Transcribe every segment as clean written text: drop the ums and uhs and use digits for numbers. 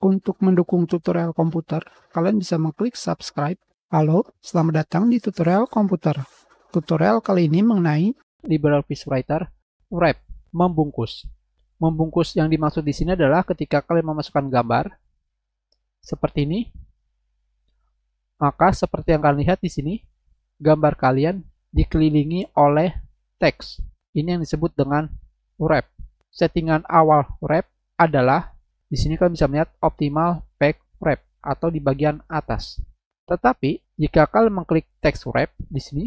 Untuk mendukung tutorial komputer, kalian bisa mengklik subscribe. Halo, selamat datang di tutorial komputer. Tutorial kali ini mengenai LibreOffice Writer Wrap, membungkus. Membungkus yang dimaksud di sini adalah ketika kalian memasukkan gambar seperti ini, maka seperti yang kalian lihat di sini, gambar kalian dikelilingi oleh teks. Ini yang disebut dengan wrap. Settingan awal wrap adalah di sini kalian bisa melihat optimal back wrap atau di bagian atas. Tetapi jika kalian mengklik text wrap di sini,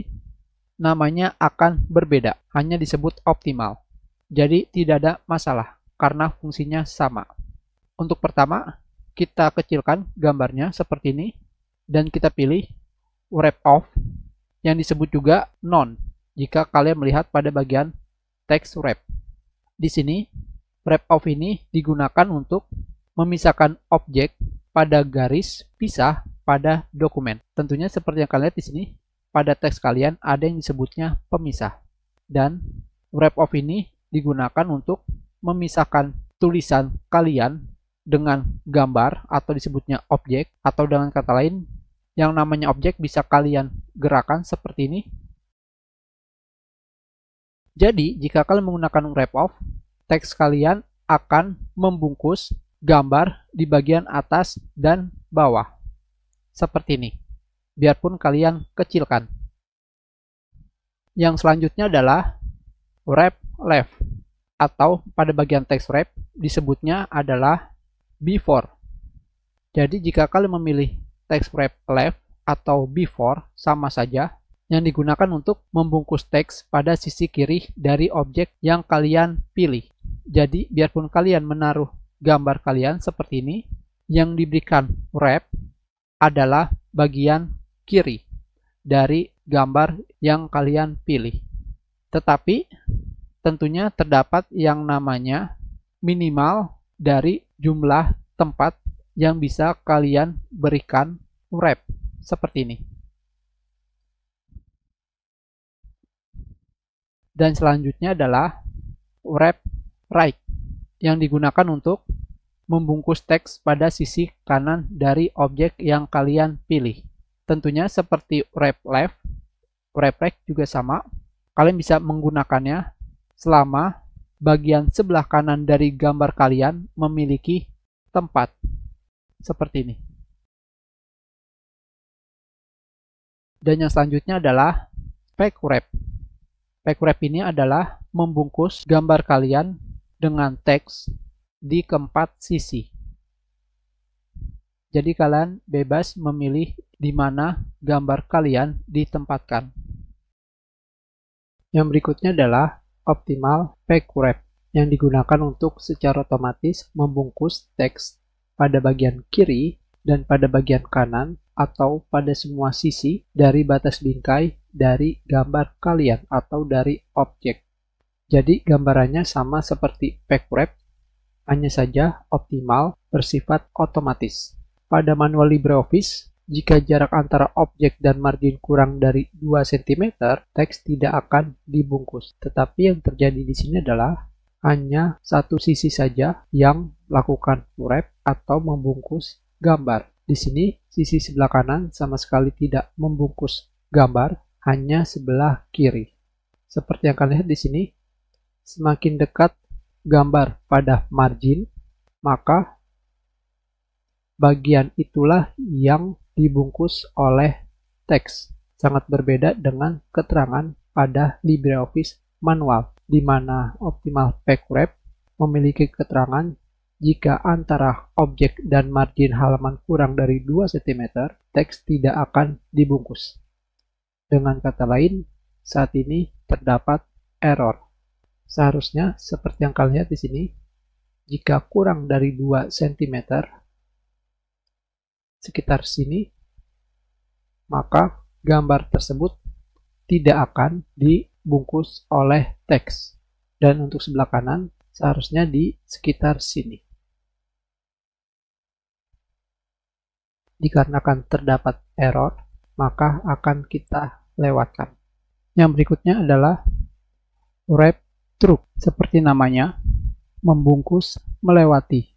namanya akan berbeda, hanya disebut optimal. Jadi tidak ada masalah karena fungsinya sama. Untuk pertama, kita kecilkan gambarnya seperti ini dan kita pilih wrap off yang disebut juga none jika kalian melihat pada bagian text wrap. Di sini wrap off ini digunakan untuk memisahkan objek pada garis pisah pada dokumen. Tentunya seperti yang kalian lihat di sini, pada teks kalian ada yang disebutnya pemisah. Dan wrap off ini digunakan untuk memisahkan tulisan kalian dengan gambar atau disebutnya objek, atau dengan kata lain yang namanya objek bisa kalian gerakan seperti ini. Jadi jika kalian menggunakan wrap off, teks kalian akan membungkus gambar di bagian atas dan bawah. Seperti ini. Biarpun kalian kecilkan. Yang selanjutnya adalah wrap left. Atau pada bagian text wrap disebutnya adalah before. Jadi jika kalian memilih text wrap left atau before sama saja, yang digunakan untuk membungkus teks pada sisi kiri dari objek yang kalian pilih. Jadi biarpun kalian menaruh gambar kalian seperti ini, yang diberikan wrap adalah bagian kiri dari gambar yang kalian pilih. Tetapi tentunya terdapat yang namanya minimal dari jumlah tempat yang bisa kalian berikan wrap seperti ini. Dan selanjutnya adalah wrap right yang digunakan untuk membungkus teks pada sisi kanan dari objek yang kalian pilih. Tentunya seperti wrap left, wrap right juga sama. Kalian bisa menggunakannya selama bagian sebelah kanan dari gambar kalian memiliki tempat seperti ini. Dan yang selanjutnya adalah back wrap. Back wrap ini adalah membungkus gambar kalian dengan teks di keempat sisi. Jadi kalian bebas memilih di mana gambar kalian ditempatkan. Yang berikutnya adalah optimal back wrap yang digunakan untuk secara otomatis membungkus teks pada bagian kiri dan pada bagian kanan atau pada semua sisi dari batas bingkai dari gambar kalian atau dari objek. Jadi gambarannya sama seperti back wrap, hanya saja optimal bersifat otomatis. Pada manual LibreOffice, jika jarak antara objek dan margin kurang dari 2 cm, teks tidak akan dibungkus. Tetapi yang terjadi di sini adalah hanya satu sisi saja yang melakukan wrap atau membungkus gambar. Di sini, sisi sebelah kanan sama sekali tidak membungkus gambar, hanya sebelah kiri. Seperti yang kalian lihat di sini, semakin dekat gambar pada margin, maka bagian itulah yang dibungkus oleh teks. Sangat berbeda dengan keterangan pada LibreOffice manual, di mana optimal back wrap memiliki keterangan jika antara objek dan margin halaman kurang dari 2 cm, teks tidak akan dibungkus. Dengan kata lain, saat ini terdapat error. Seharusnya seperti yang kalian lihat di sini, jika kurang dari 2 cm, sekitar sini, maka gambar tersebut tidak akan dibungkus oleh teks. Dan untuk sebelah kanan, seharusnya di sekitar sini. Dikarenakan terdapat error, maka akan kita lewatkan. Yang berikutnya adalah wrap through, seperti namanya, membungkus melewati.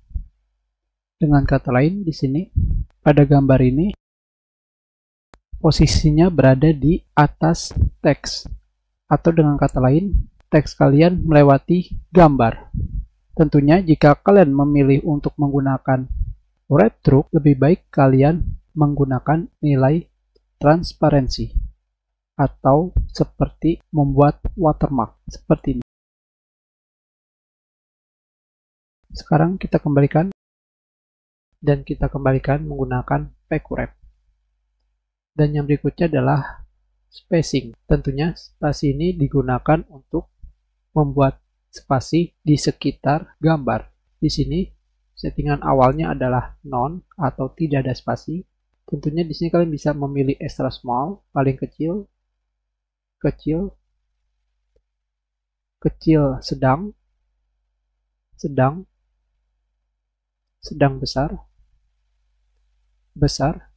Dengan kata lain, di sini pada gambar ini posisinya berada di atas teks, atau dengan kata lain, teks kalian melewati gambar. Tentunya jika kalian memilih untuk menggunakan wrap truck, lebih baik kalian menggunakan nilai transparansi atau seperti membuat watermark seperti ini. Sekarang kita kembalikan dan kita kembalikan menggunakan packwrap. Dan yang berikutnya adalah spacing. Tentunya spasi ini digunakan untuk membuat spasi di sekitar gambar. Di sini settingan awalnya adalah none atau tidak ada spasi. Tentunya di sini kalian bisa memilih extra small, paling kecil, kecil, kecil sedang, sedang, sedang besar, besar,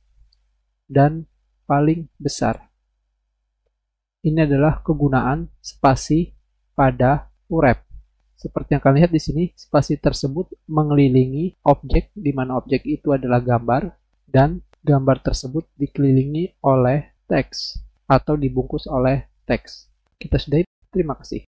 dan paling besar. Ini adalah kegunaan spasi pada wrap. Seperti yang kalian lihat di sini, spasi tersebut mengelilingi objek, di mana objek itu adalah gambar, dan gambar tersebut dikelilingi oleh teks atau dibungkus oleh teks. Kita sudahi, terima kasih.